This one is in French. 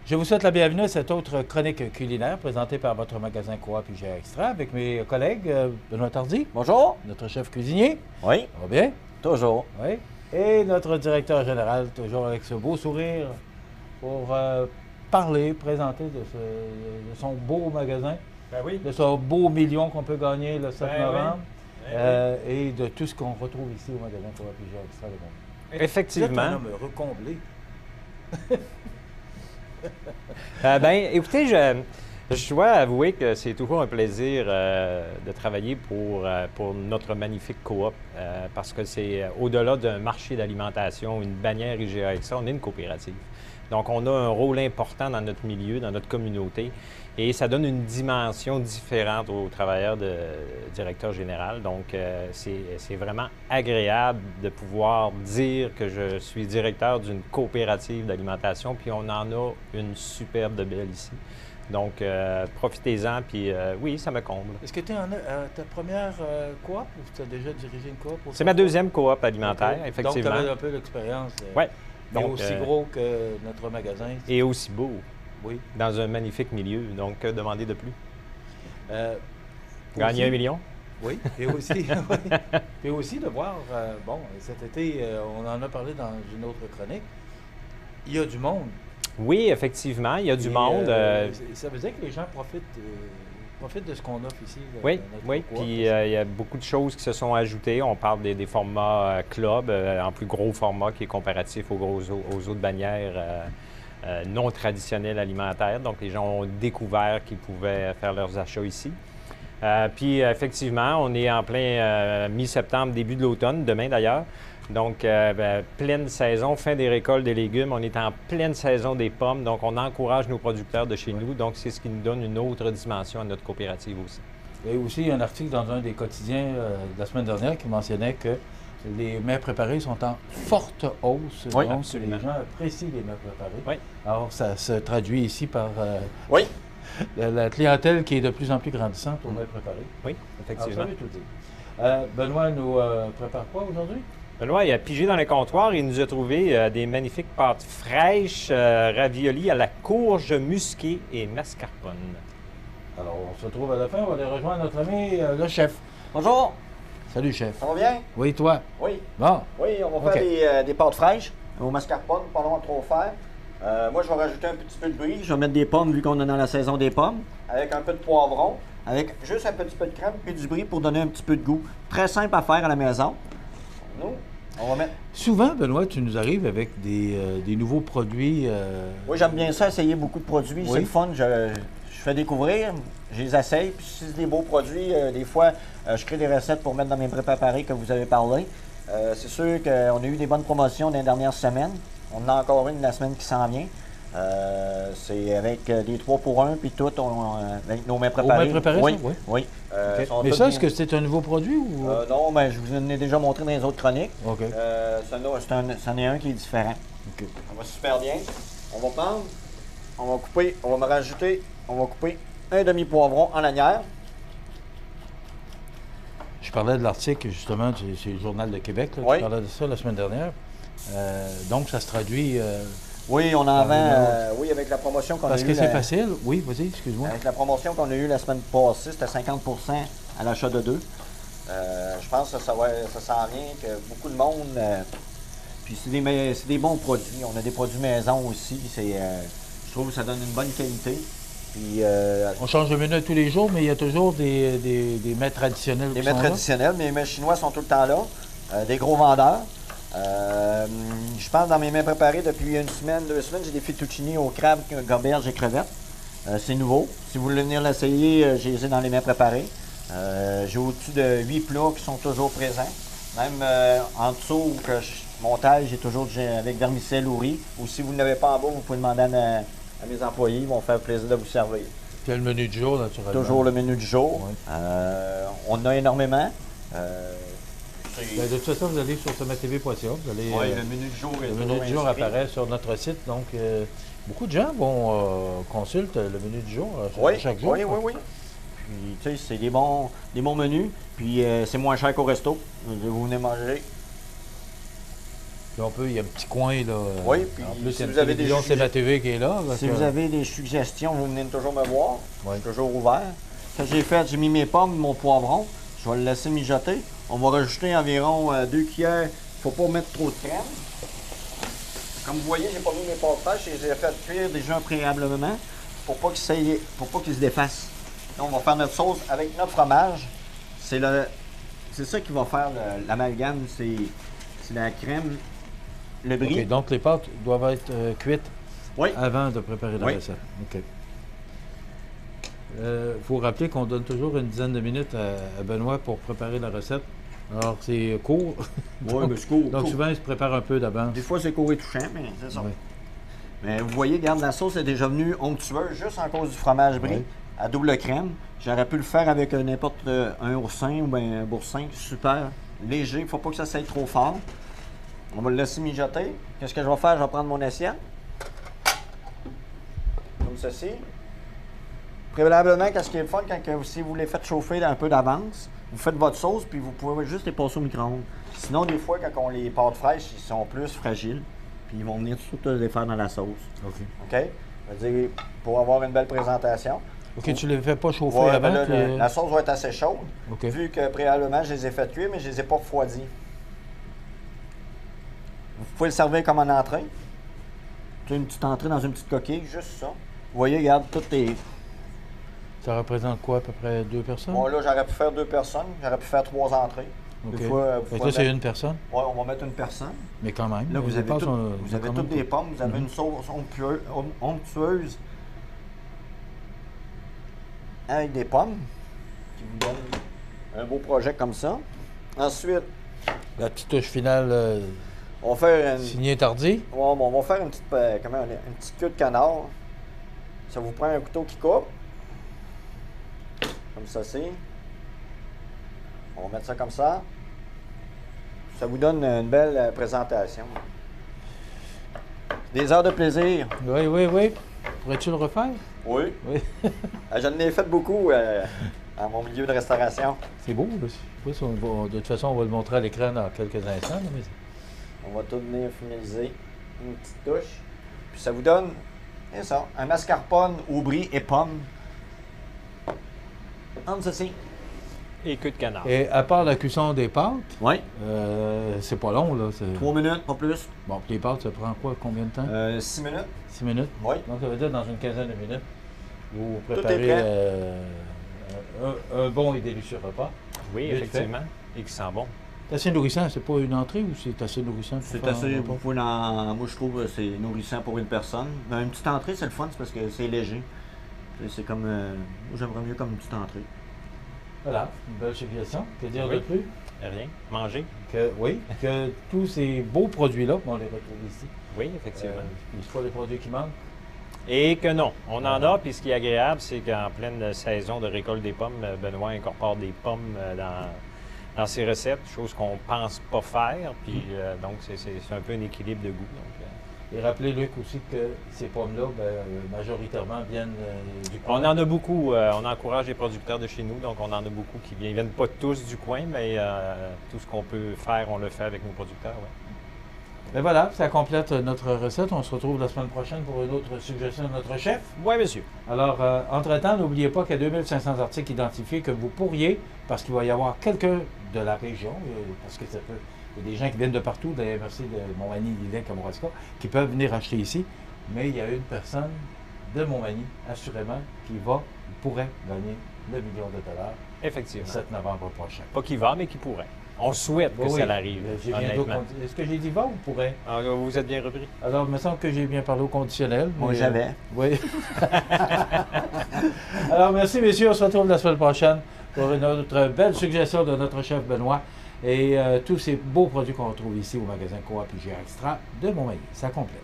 Je vous souhaite la bienvenue à cette autre chronique culinaire présentée par votre magasin Coop IGA Extra avec mes collègues Benoît Tardy, Bonjour. notre chef cuisinier. Oui, Ça va bien? toujours. Oui. Et notre directeur général, toujours avec ce beau sourire, pour présenter de son beau magasin, Ben oui. de son beau million qu'on peut gagner le 7 Ben novembre, oui. et de tout ce qu'on retrouve ici au magasin Coop IGA Extra. Vous êtes Effectivement. un homme recomblé. Écoutez, je dois avouer que c'est toujours un plaisir de travailler pour notre magnifique coop parce que c'est au-delà d'un marché d'alimentation, une bannière IGA Extra, on est une coopérative. Donc, on a un rôle important dans notre milieu, dans notre communauté, et ça donne une dimension différente aux travailleurs de directeur général. Donc, c'est vraiment agréable de pouvoir dire que je suis directeur d'une coopérative d'alimentation, puis on en a une superbe de belle ici. Donc, profitez-en, puis oui, ça me comble. Est-ce que tu es ta première coop ou tu as déjà dirigé une coop? C'est ma deuxième coop alimentaire, Okay. effectivement. Donc, tu avais un peu l'expérience. Oui. Mais Donc, aussi gros que notre magasin. Et aussi beau. Oui. Dans un magnifique milieu. Donc, que demander de plus? Gagner Aussi, 1 million? Oui, et aussi, oui. Et aussi de voir, bon, cet été, on en a parlé dans une autre chronique, il y a du monde. Oui, effectivement, il y a du Et, monde. Ça veut dire que les gens profitent de ce qu'on offre ici. Oui, dans notre oui. coop. Puis il y a beaucoup de choses qui se sont ajoutées. On parle des formats club, en plus gros format qui est comparatif aux autres bannières non traditionnelles alimentaires. Donc, les gens ont découvert qu'ils pouvaient faire leurs achats ici. Puis, effectivement, on est en plein mi-septembre, début de l'automne, demain d'ailleurs. Donc, pleine saison, fin des récoltes des légumes. On est en pleine saison des pommes. Donc, on encourage nos producteurs de chez nous. Donc, c'est ce qui nous donne une autre dimension à notre coopérative aussi. Et aussi, il y a un article dans un des quotidiens de la semaine dernière qui mentionnait que les mets préparés sont en forte hausse. Oui, donc, absolument. les gens apprécient les mets préparés. Oui. Alors, ça se traduit ici par Oui. la clientèle qui est de plus en plus grandissante aux mets préparés. Oui, Alors, effectivement. ça veut tout dire. Benoît nous prépare quoi aujourd'hui? Benoît, il a pigé dans les comptoirs et il nous a trouvé des magnifiques pâtes fraîches, raviolis à la courge musquée et mascarpone. Alors, on se retrouve à la fin. On va aller rejoindre notre ami le chef. Bonjour, Salut, chef. ça va bien? Oui, toi? Oui. Bon. Oui, on va OK. faire des pâtes fraîches au mascarpone, pas loin de trop faire. Moi, je vais rajouter un petit peu de brie. Je vais mettre des pommes vu qu'on est dans la saison des pommes. Avec un peu de poivron, avec juste un petit peu de crème puis du brie pour donner un petit peu de goût. Très simple à faire à la maison. Nous, on va mettre... Souvent, Benoît, tu nous arrives avec des nouveaux produits. Oui, j'aime bien ça, essayer beaucoup de produits. Oui. C'est le fun. Je fais découvrir, je les essaye. Puis si c'est des beaux produits, des fois, je crée des recettes pour mettre dans mes préparés que vous avez parlé. C'est sûr qu'on a eu des bonnes promotions dans les dernières semaines. On en a encore une la semaine qui s'en vient. C'est avec des 3 pour 1 puis tout, avec nos mets préparés. mets préparés, oui, ça? Oui. oui. OK. Sont Mais tous ça, bien- est-ce que c'est un nouveau produit ou. Non, mais je vous en ai déjà montré dans les autres chroniques. OK. C'en est un qui est différent. OK. Ça va super bien. On va prendre, on va couper, on va me rajouter, on va couper un demi-poivron en lanière. Je parlais de l'article, justement, c'est le Journal de Québec. Là, Oui. Tu parlais de ça la semaine dernière. Donc, ça se traduit. Oui, on en vend, oui. oui, avec la promotion qu'on a Parce eue. que c'est facile. Oui, vas-y, excuse-moi. Avec la promotion qu'on a eue la semaine passée, c'était 50 à l'achat de 2. Je pense que ça s'en vient, que beaucoup de monde. Puis c'est des bons produits. On a des produits maison aussi. Je trouve que ça donne une bonne qualité. Puis On change de menu tous les jours, mais il y a toujours des mets traditionnels. les qui mets sont là. traditionnels, mais les mets chinois sont tout le temps là. Des gros vendeurs. Je pense dans mes mets préparés depuis une semaine, 2 semaines, j'ai des fettuccini au crabe, goberge et crevettes. C'est nouveau. Si vous voulez venir l'essayer, j'ai les ai dans les mets préparés. J'ai au-dessus de 8 plats qui sont toujours présents. Même en dessous, montage, j'ai toujours avec vermicelle ou riz. Ou si vous ne l'avez pas en bas, vous pouvez demander à mes employés. Ils vont faire plaisir de vous servir. Puis il y a le menu du jour, naturellement. Toujours le menu du jour. Oui. On en a énormément. Ben, de toute façon, vous allez sur somattv.ca. Vous allez. Oui, le menu du jour est Le toujours menu du jour inscrit. apparaît sur notre site. Donc, beaucoup de gens consultent le menu du jour Oui, chaque jour. oui, oui, oui. Puis, tu sais, c'est des bons menus. Puis, c'est moins cher qu'au resto. Vous venez manger. Puis on peut, il y a un petit coin, là. Oui, puis en plus, si il y a vous une avez des télévision, c'est ma TV qui est là. Si vous avez des suggestions, vous venez toujours me voir. Oui. Je suis toujours ouvert. Quand j'ai mis mes pommes, mon poivron. Je vais le laisser mijoter. On va rajouter environ 2 cuillères. Il ne faut pas mettre trop de crème. Comme vous voyez, j'ai pas mis mes pâtes fraîches et je les ai fait cuire déjà préalablement pour pas qu'ils se défassent. Là, on va faire notre sauce avec notre fromage. C'est ça qui va faire l'amalgame, c'est la crème, le brie. OK, donc les pâtes doivent être cuites Oui. avant de préparer la Oui. recette. OK. Faut rappeler qu'on donne toujours une dizaine de minutes à Benoît pour préparer la recette. Alors, c'est court. Oui, mais c'est court. Donc, souvent, il se prépare un peu d'avance. Des fois, c'est court et touchant, mais c'est ça. Oui. Mais vous voyez, regarde, la sauce est déjà venue onctueuse juste en cause du fromage brie Oui. à double crème. J'aurais pu le faire avec n'importe un oursin ou bien un boursin, super léger. Il ne faut pas que ça s'aille trop fort. On va le laisser mijoter. Qu'est-ce que je vais faire? Je vais prendre mon assiette. Comme ceci. Préalablement, qu'est-ce qui est le fun, si vous les faites chauffer un peu d'avance, vous faites votre sauce, puis vous pouvez juste les passer au micro-ondes. Sinon, des fois, quand on les pâtes fraîches, ils sont plus fragiles, puis ils vont venir tout les faire dans la sauce. OK. OK? Je veux dire, pour avoir une belle présentation. OK, tu ne les fais pas chauffer Ouais, avant? ben là, puis- la sauce va être assez chaude, OK. vu que préalablement, je les ai fait cuire, mais je les ai pas refroidis. Vous pouvez le servir comme en entrée. Tu as une petite entrée dans une petite coquille, juste ça. Vous voyez, regarde, tout est... Ça représente quoi, à peu près 2 personnes? Bon, là, j'aurais pu faire 2 personnes, j'aurais pu faire 3 entrées. OK. Des fois, vous Fait que pouvez là, c'est mettre- une personne, Ouais, on va mettre une personne. mais quand même. Là, vous les avez, pâtes tout- sont- vous sont avez quand toutes même des pommes, vous avez Mhm. une sauce onctueuse avec des pommes qui vous donne un beau projet comme ça. Ensuite, La petite touche finale on va faire une, signée Tardy. on va faire une petite, une petite queue de canard. Ça vous prend un couteau qui coupe. Comme ceci. On va mettre ça comme ça. Ça vous donne une belle présentation. Des heures de plaisir. Oui, oui, oui. Pourrais-tu le refaire? Oui. Oui. Je l'ai fait beaucoup à mon milieu de restauration. C'est beau, là. Je sais pas si de toute façon, on va le montrer à l'écran dans quelques instants. là, mais... On va tout venir finaliser. Une petite touche. Puis ça vous donne, c'est ça, un mascarpone au brie et pomme. Entre ceci. Et queue de canard. Et à part la cuisson des pâtes, Oui. c'est pas long, là. 3 minutes, pas plus. Bon, puis les pâtes, ça prend quoi? Combien de temps? 6 minutes. 6 minutes? Oui. Donc, ça veut dire dans une quinzaine de minutes, vous est préparez prêt. un bon et délicieux repas. Oui, Vite effectivement. Et qui sent bon. C'est assez nourrissant, c'est pas une entrée ou c'est assez nourrissant? pour C'est faire un assez, repas? vous pouvez moi je trouve que c'est nourrissant pour une personne. Mais une petite entrée, c'est le fun, c'est parce que c'est léger. C'est comme, moi j'aimerais mieux comme une petite entrée. Voilà, une belle suggestion. Que dire Oui. de plus? Rien. Manger. Oui, que tous ces beaux produits-là, on les retrouve ici. Oui, effectivement. Puis c'est pas des produits qui manquent. Et que non, on en a, puis ce qui est agréable, c'est qu'en pleine saison de récolte des pommes, Benoît incorpore des pommes dans ses recettes, chose qu'on pense pas faire, puis donc c'est un peu un équilibre de goût. Donc, Et rappelez, Luc, aussi que ces pommes-là, majoritairement, viennent du coin. on en a beaucoup, on encourage les producteurs de chez nous, donc on en a beaucoup qui viennent. Ils viennent pas tous du coin, mais tout ce qu'on peut faire, on le fait avec nos producteurs. Ouais. Mais voilà, ça complète notre recette. On se retrouve la semaine prochaine pour une autre suggestion de notre chef. Oui, monsieur. Alors, entre-temps, n'oubliez pas qu'il y a 2500 articles identifiés que vous pourriez, parce qu'il va y avoir quelqu'un de la région, parce que il y a des gens qui viennent de partout, d'ailleurs, merci de Montmagny, Lillet, Kamouraska, qui peuvent venir acheter ici. Mais il y a une personne de Montmagny, assurément, qui pourrait gagner le $1 million le Effectivement. 7 novembre prochain. Pas qui va, mais qui pourrait. On souhaite que Oui, ça l'arrive, honnêtement. Est-ce que j'ai dit va ou pourrait? Ah, vous êtes bien repris. Alors, il me semble que j'ai bien parlé au conditionnel. Moi mais, j'avais. oui. Alors, merci, messieurs. On se retrouve la semaine prochaine pour une autre belle suggestion de notre chef Benoît et tous ces beaux produits qu'on retrouve ici au magasin Coop IGA Extra de Montmagny. Ça complète.